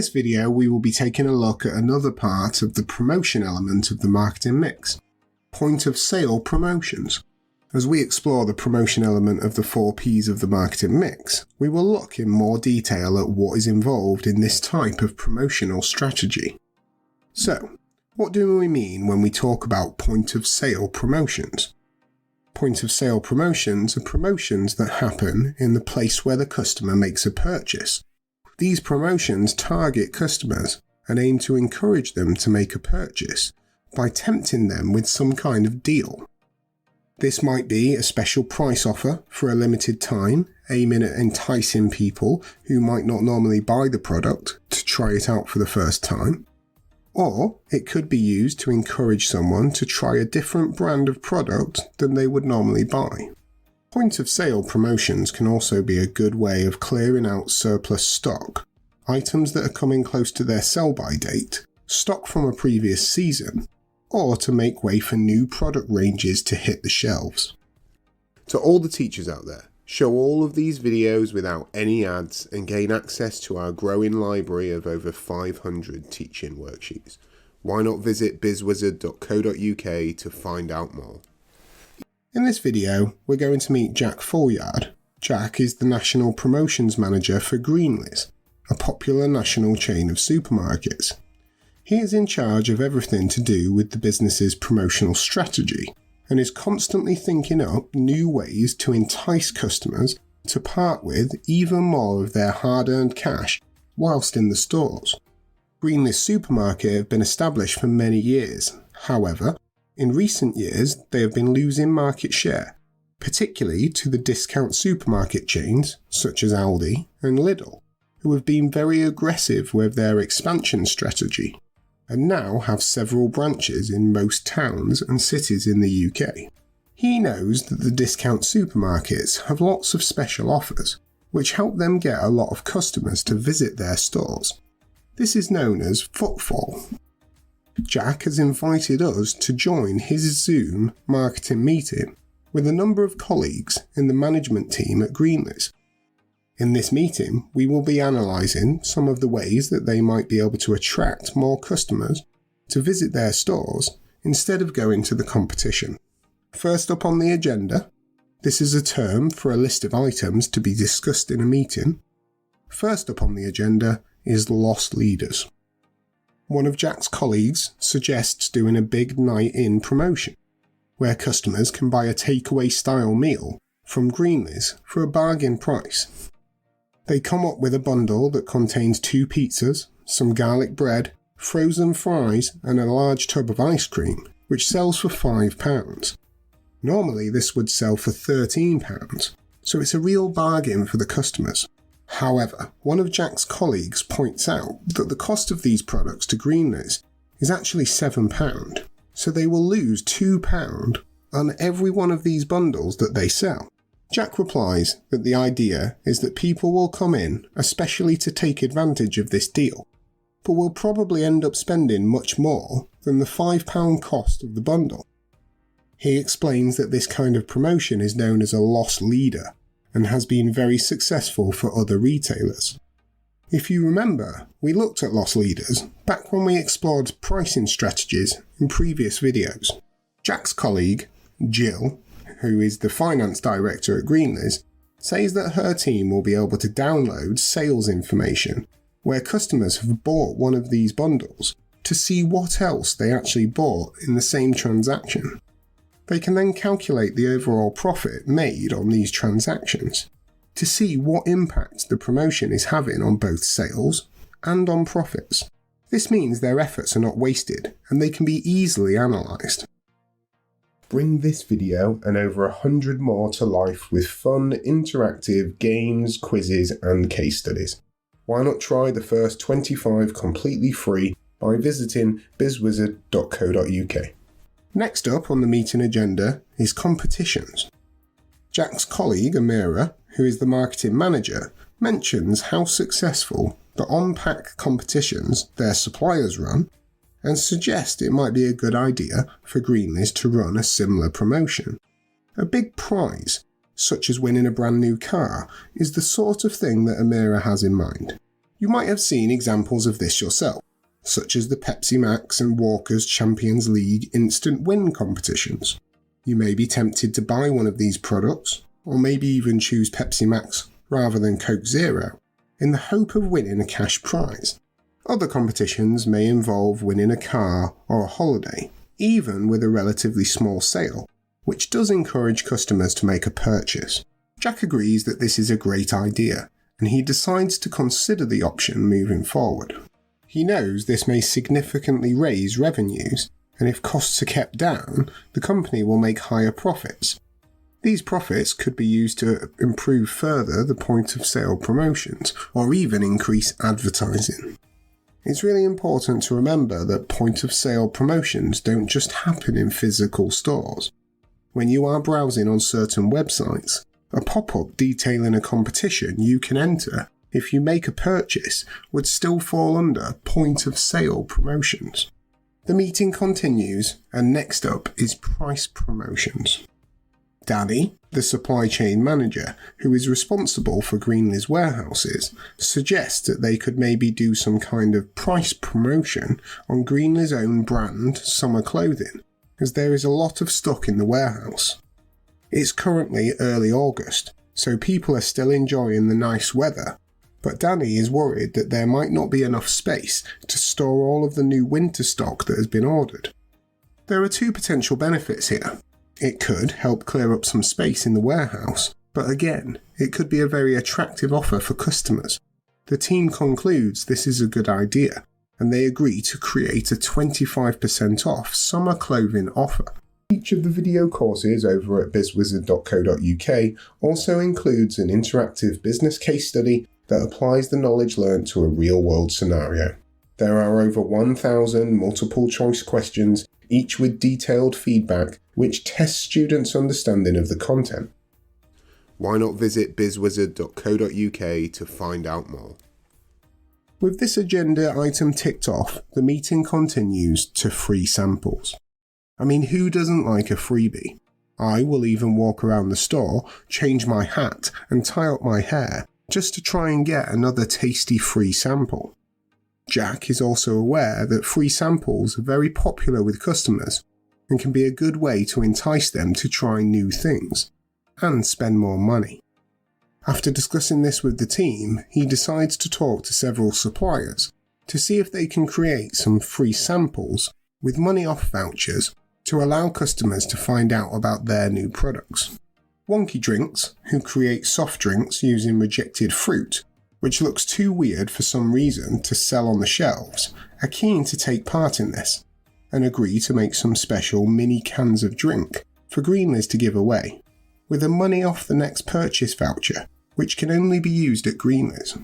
this video, we will be taking a look at another part of the promotion element of the marketing mix, point of sale promotions. As we explore the promotion element of the 4 Ps of the marketing mix, we will look in more detail at what is involved in this type of promotional strategy. So, what do we mean when we talk about point of sale promotions? Point of sale promotions are promotions that happen in the place where the customer makes a purchase. These promotions target customers and aim to encourage them to make a purchase by tempting them with some kind of deal. This might be a special price offer for a limited time, aiming at enticing people who might not normally buy the product to try it out for the first time. Or it could be used to encourage someone to try a different brand of product than they would normally buy. Point of sale promotions can also be a good way of clearing out surplus stock, items that are coming close to their sell-by date, stock from a previous season, or to make way for new product ranges to hit the shelves. To all the teachers out there, show all of these videos without any ads and gain access to our growing library of over 500 teaching worksheets. Why not visit BizzWizard.co.uk to find out more? In this video, we're going to meet Jack Fullyard. Jack is the National Promotions Manager for Greenlist, a popular national chain of supermarkets. He is in charge of everything to do with the business's promotional strategy and is constantly thinking up new ways to entice customers to part with even more of their hard-earned cash whilst in the stores. Greenlist Supermarket have been established for many years. However, in recent years, they have been losing market share, particularly to the discount supermarket chains such as Aldi and Lidl, who have been very aggressive with their expansion strategy, and now have several branches in most towns and cities in the UK. He knows that the discount supermarkets have lots of special offers, which help them get a lot of customers to visit their stores. This is known as footfall. Jack has invited us to join his Zoom marketing meeting with a number of colleagues in the management team at Greenlist. In this meeting, we will be analysing some of the ways that they might be able to attract more customers to visit their stores instead of going to the competition. First up on the agenda, this is a term for a list of items to be discussed in a meeting. First up on the agenda is lost leaders. One of Jack's colleagues suggests doing a big night-in promotion, where customers can buy a takeaway style meal from Greenlist for a bargain price. They come up with a bundle that contains 2 pizzas, some garlic bread, frozen fries and a large tub of ice cream, which sells for £5. Normally this would sell for £13, so it's a real bargain for the customers. However, one of Jack's colleagues points out that the cost of these products to Greenlist is actually £7, so they will lose £2 on every one of these bundles that they sell. Jack replies that the idea is that people will come in especially to take advantage of this deal, but will probably end up spending much more than the £5 cost of the bundle. He explains that this kind of promotion is known as a loss leader and has been very successful for other retailers. If you remember, we looked at loss leaders back when we explored pricing strategies in previous videos. Jack's colleague, Jill, who is the finance director at Greenlist, says that her team will be able to download sales information where customers have bought one of these bundles to see what else they actually bought in the same transaction. They can then calculate the overall profit made on these transactions to see what impact the promotion is having on both sales and on profits. This means their efforts are not wasted and they can be easily analysed. Bring this video and over 100 more to life with fun, interactive games, quizzes and case studies. Why not try the first 25 completely free by visiting BizzWizard.co.uk. Next up on the meeting agenda is competitions. Jack's colleague Amira, who is the marketing manager, mentions how successful the on-pack competitions their suppliers run and suggest it might be a good idea for Greenlist to run a similar promotion. A big prize, such as winning a brand new car, is the sort of thing that Amira has in mind. You might have seen examples of this yourself, such as the Pepsi Max and Walker's Champions League instant win competitions. You may be tempted to buy one of these products, or maybe even choose Pepsi Max rather than Coke Zero, in the hope of winning a cash prize. Other competitions may involve winning a car or a holiday, even with a relatively small sale, which does encourage customers to make a purchase. Jack agrees that this is a great idea, and he decides to consider the option moving forward. He knows this may significantly raise revenues, and if costs are kept down, the company will make higher profits. These profits could be used to improve further the point-of-sale promotions, or even increase advertising. It's really important to remember that point-of-sale promotions don't just happen in physical stores. When you are browsing on certain websites, a pop-up detailing a competition you can enter if you make a purchase would still fall under point-of-sale promotions. The meeting continues, and next up is price promotions. Danny, the supply chain manager, who is responsible for Greenlist warehouses, suggests that they could maybe do some kind of price promotion on Greenlist's own brand summer clothing, as there is a lot of stock in the warehouse. It's currently early August, so people are still enjoying the nice weather, but Danny is worried that there might not be enough space to store all of the new winter stock that has been ordered. There are two potential benefits here. It could help clear up some space in the warehouse, but again, it could be a very attractive offer for customers. The team concludes this is a good idea, and they agree to create a 25% off summer clothing offer. Each of the video courses over at BizzWizard.co.uk also includes an interactive business case study that applies the knowledge learned to a real-world scenario. There are over 1,000 multiple-choice questions, each with detailed feedback, which tests students' understanding of the content. Why not visit BizzWizard.co.uk to find out more? With this agenda item ticked off, the meeting continues to free samples. I mean, who doesn't like a freebie? I will even walk around the store, change my hat, and tie up my hair just to try and get another tasty free sample. Jack is also aware that free samples are very popular with customers and can be a good way to entice them to try new things and spend more money. After discussing this with the team, he decides to talk to several suppliers to see if they can create some free samples with money off vouchers to allow customers to find out about their new products. Wonky Drinks, who create soft drinks using rejected fruit, which looks too weird for some reason to sell on the shelves, are keen to take part in this, and agree to make some special mini cans of drink for Greenlist to give away, with a money off the next purchase voucher, which can only be used at Greenlist.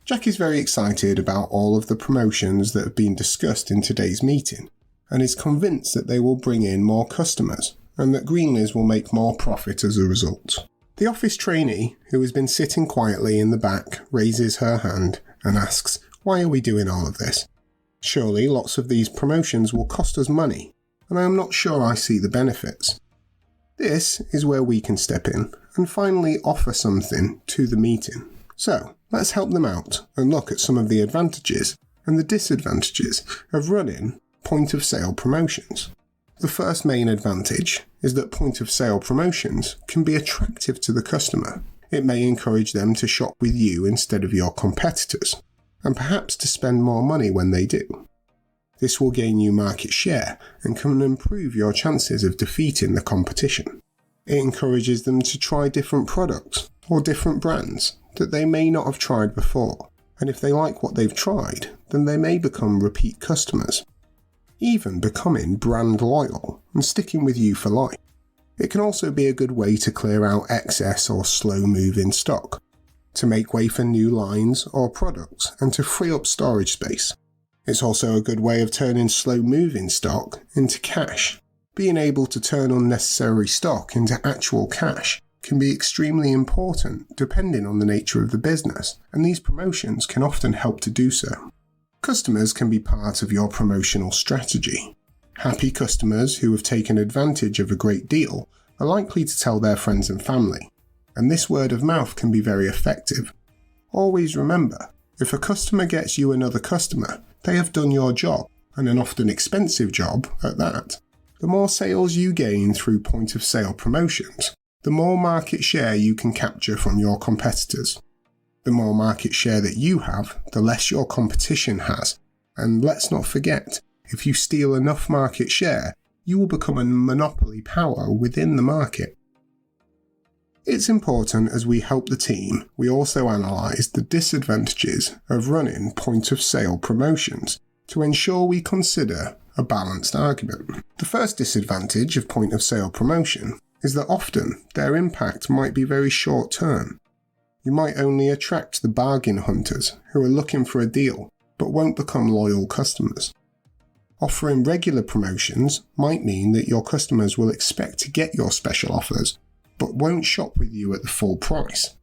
Jack is very excited about all of the promotions that have been discussed in today's meeting, and is convinced that they will bring in more customers, and that Greenlist will make more profit as a result. The office trainee, who has been sitting quietly in the back, raises her hand and asks, "Why are we doing all of this? Surely lots of these promotions will cost us money, and I am not sure I see the benefits." This is where we can step in and finally offer something to the meeting. So, let's help them out and look at some of the advantages and the disadvantages of running point-of-sale promotions. The first main advantage is that point-of-sale promotions can be attractive to the customer. It may encourage them to shop with you instead of your competitors, and perhaps to spend more money when they do. This will gain you market share and can improve your chances of defeating the competition. It encourages them to try different products or different brands that they may not have tried before, and if they like what they've tried, then they may become repeat customers, even becoming brand loyal and sticking with you for life. It can also be a good way to clear out excess or slow-moving stock, to make way for new lines or products, and to free up storage space. It's also a good way of turning slow-moving stock into cash. Being able to turn unnecessary stock into actual cash can be extremely important depending on the nature of the business, and these promotions can often help to do so. Customers can be part of your promotional strategy. Happy customers who have taken advantage of a great deal are likely to tell their friends and family, and this word of mouth can be very effective. Always remember, If a customer gets you another customer, they have done your job, and an often expensive job at that. The more sales you gain through point of sale promotions, the more market share you can capture from your competitors. The more market share that you have, the less your competition has. And let's not forget, if you steal enough market share, you will become a monopoly power within the market. It's important as we help the team, we also analyse the disadvantages of running point of sale promotions to ensure we consider a balanced argument. The first disadvantage of point of sale promotion is that often their impact might be very short term. You might only attract the bargain hunters who are looking for a deal but won't become loyal customers. Offering regular promotions might mean that your customers will expect to get your special offers but won't shop with you at the full price.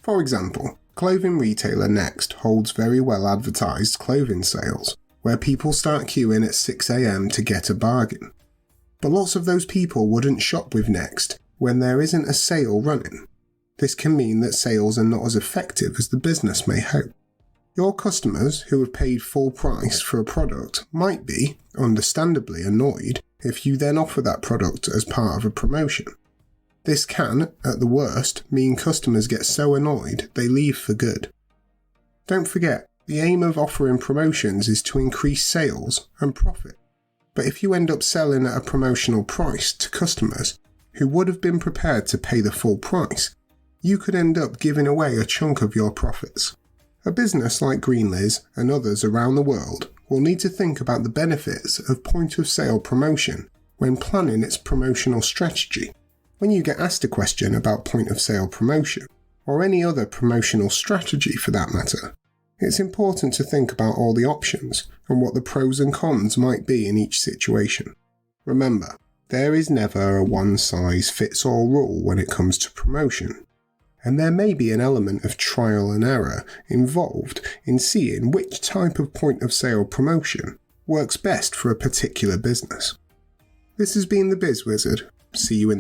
For example, clothing retailer Next holds very well advertised clothing sales where people start queuing at 6 AM to get a bargain. But lots of those people wouldn't shop with Next when there isn't a sale running. This can mean that sales are not as effective as the business may hope. Your customers who have paid full price for a product might be, understandably, annoyed if you then offer that product as part of a promotion. This can, at the worst, mean customers get so annoyed they leave for good. Don't forget, the aim of offering promotions is to increase sales and profit. But if you end up selling at a promotional price to customers who would have been prepared to pay the full price, you could end up giving away a chunk of your profits. A business like Greenlist and others around the world will need to think about the benefits of point of sale promotion when planning its promotional strategy. When you get asked a question about point of sale promotion, or any other promotional strategy for that matter, it's important to think about all the options and what the pros and cons might be in each situation. Remember, there is never a one-size-fits-all rule when it comes to promotion, and there may be an element of trial and error involved in seeing which type of point of sale promotion works best for a particular business. This has been the BizzWizard. See you in